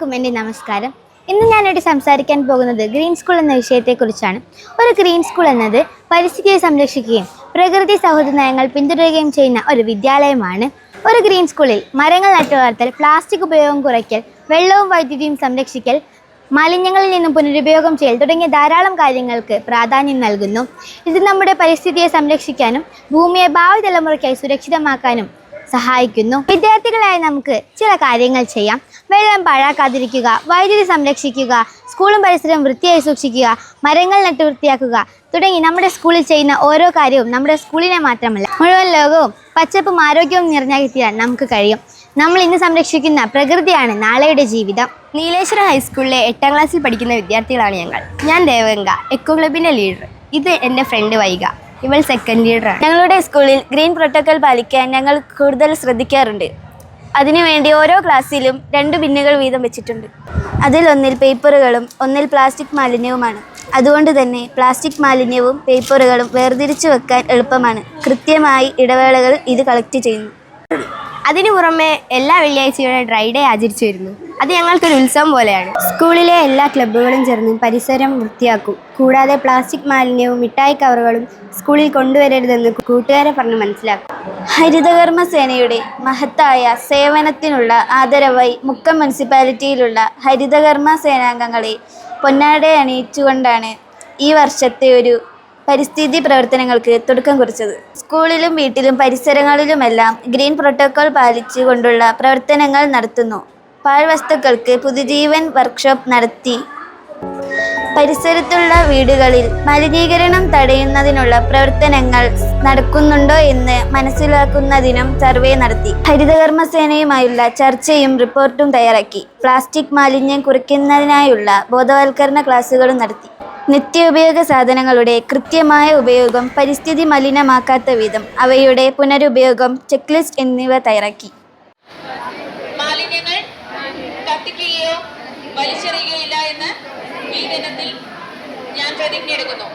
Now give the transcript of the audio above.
എല്ലാവർക്കും എൻ്റെ നമസ്കാരം. ഇന്ന് ഞാനിവിടെ സംസാരിക്കാൻ പോകുന്നത് ഗ്രീൻ സ്കൂൾ എന്ന വിഷയത്തെക്കുറിച്ചാണ്. ഒരു ഗ്രീൻ സ്കൂൾ എന്നത് പരിസ്ഥിതിയെ സംരക്ഷിക്കുകയും പ്രകൃതി സൗഹൃദ നയങ്ങൾ പിന്തുടരുകയും ചെയ്യുന്ന ഒരു വിദ്യാലയമാണ്. ഒരു ഗ്രീൻ സ്കൂളിൽ മരങ്ങൾ നട്ടുവളർത്തൽ, പ്ലാസ്റ്റിക് ഉപയോഗം കുറയ്ക്കൽ, വെള്ളവും വൈദ്യുതിയും സംരക്ഷിക്കൽ, മാലിന്യങ്ങളിൽ നിന്നും പുനരുപയോഗം ചെയ്യൽ തുടങ്ങിയ ധാരാളം കാര്യങ്ങൾക്ക് പ്രാധാന്യം നൽകുന്നു. ഇത് നമ്മുടെ പരിസ്ഥിതിയെ സംരക്ഷിക്കാനും ഭൂമിയെ ഭാവി തലമുറയ്ക്കായി സുരക്ഷിതമാക്കാനും സഹായിക്കുന്നു. വിദ്യാർത്ഥികളായ നമുക്ക് ചില കാര്യങ്ങൾ ചെയ്യാം. വെള്ളം പാഴാക്കാതിരിക്കുക, വൈദ്യുതി സംരക്ഷിക്കുക, സ്കൂളും പരിസരവും വൃത്തിയായി സൂക്ഷിക്കുക, മരങ്ങൾ നട്ട് വൃത്തിയാക്കുക തുടങ്ങി നമ്മുടെ സ്കൂളിൽ ചെയ്യുന്ന ഓരോ കാര്യവും നമ്മുടെ സ്കൂളിനെ മാത്രമല്ല മുഴുവൻ ലോകവും പച്ചപ്പും ആരോഗ്യവും നിറഞ്ഞാക്കി തീരാൻ നമുക്ക് കഴിയും. നമ്മൾ ഇന്ന് സംരക്ഷിക്കുന്ന പ്രകൃതിയാണ് നാളെയുടെ ജീവിതം. നീലേശ്വരം ഹൈസ്കൂളിലെ 8ാം ക്ലാസ്സിൽ പഠിക്കുന്ന വിദ്യാർത്ഥികളാണ് ഞങ്ങൾ. ഞാൻ ദേവഗംഗ, എക്കോ ക്ലബിൻ്റെ ലീഡർ. ഇത് എൻ്റെ ഫ്രണ്ട് വൈഗ, ഇവൾ സെക്കൻഡ് ലീഡറാണ്. ഞങ്ങളുടെ സ്കൂളിൽ ഗ്രീൻ പ്രോട്ടോക്കോൾ പാലിക്കാൻ ഞങ്ങൾ കൂടുതൽ ശ്രദ്ധിക്കാറുണ്ട്. അതിനുവേണ്ടി ഓരോ ക്ലാസ്സിലും 2 ബിന്നുകൾ വീതം വെച്ചിട്ടുണ്ട്. അതിലൊന്നിൽ പേപ്പറുകളും ഒന്നിൽ പ്ലാസ്റ്റിക് മാലിന്യവുമാണ്. അതുകൊണ്ട് തന്നെ പ്ലാസ്റ്റിക് മാലിന്യവും പേപ്പറുകളും വേർതിരിച്ചു വെക്കാൻ എളുപ്പമാണ്. കൃത്യമായി ഇടവേളകൾ ഇത് കളക്ട് ചെയ്യുന്നു. അതിനു പുറമെ എല്ലാ വെള്ളിയാഴ്ചയുടെ ഡ്രൈ ഡേ ആചരിച്ചു വരുന്നു. അത് ഞങ്ങൾക്കൊരു ഉത്സവം പോലെയാണ്. സ്കൂളിലെ എല്ലാ ക്ലബ്ബുകളും ചേർന്ന് പരിസരം വൃത്തിയാക്കും. കൂടാതെ പ്ലാസ്റ്റിക് മാലിന്യവും മിഠായി കവറുകളും സ്കൂളിൽ കൊണ്ടുവരരുതെന്ന് കൂട്ടുകാരെ പറഞ്ഞ് മനസ്സിലാക്കും. ഹരിതകർമ്മ സേനയുടെ മഹത്തായ സേവനത്തിനുള്ള ആദരവായി മുക്കം മുനിസിപ്പാലിറ്റിയിലുള്ള ഹരിതകർമ്മ സേനാംഗങ്ങളെ പൊന്നാട അണിയിച്ചുകൊണ്ടാണ് ഈ വർഷത്തെ ഒരു പരിസ്ഥിതി പ്രവർത്തനങ്ങൾക്ക് തുടക്കം കുറിച്ചത്. സ്കൂളിലും വീട്ടിലും പരിസരങ്ങളിലുമെല്ലാം ഗ്രീൻ പ്രോട്ടോക്കോൾ പാലിച്ചു കൊണ്ടുള്ള പ്രവർത്തനങ്ങൾ നടത്തുന്നു. പാഴ്വസ്തുക്കൾക്ക് പുതുജീവൻ വർക്ക്ഷോപ്പ് നടത്തി പരിസരത്തുള്ള വീടുകളിൽ മലിനീകരണം തടയുന്നതിനുള്ള പ്രവർത്തനങ്ങൾ നടക്കുന്നുണ്ടോ എന്ന് മനസ്സിലാക്കുന്നതിനും സർവേ നടത്തി. ഹരിതകർമ്മസേനയുമായുള്ള ചർച്ചയും റിപ്പോർട്ടും തയ്യാറാക്കി. പ്ലാസ്റ്റിക് മാലിന്യം കുറയ്ക്കുന്നതിനായുള്ള ബോധവൽക്കരണ ക്ലാസുകളും നടത്തി. നിത്യോപയോഗ സാധനങ്ങളുടെ കൃത്യമായ ഉപയോഗം, പരിസ്ഥിതി മലിനമാക്കാത്ത വിധം അവയുടെ പുനരുപയോഗം, ചെക്ക് ലിസ്റ്റ് എന്നിവ തയ്യാറാക്കി. മാലിന്യങ്ങൾ കത്തിക്കുകയോ വലിച്ചെറിയുകയില്ല എന്ന് ഈ ദിനത്തിൽ ഞാൻ പ്രതിജ്ഞ എടുക്കുന്നു.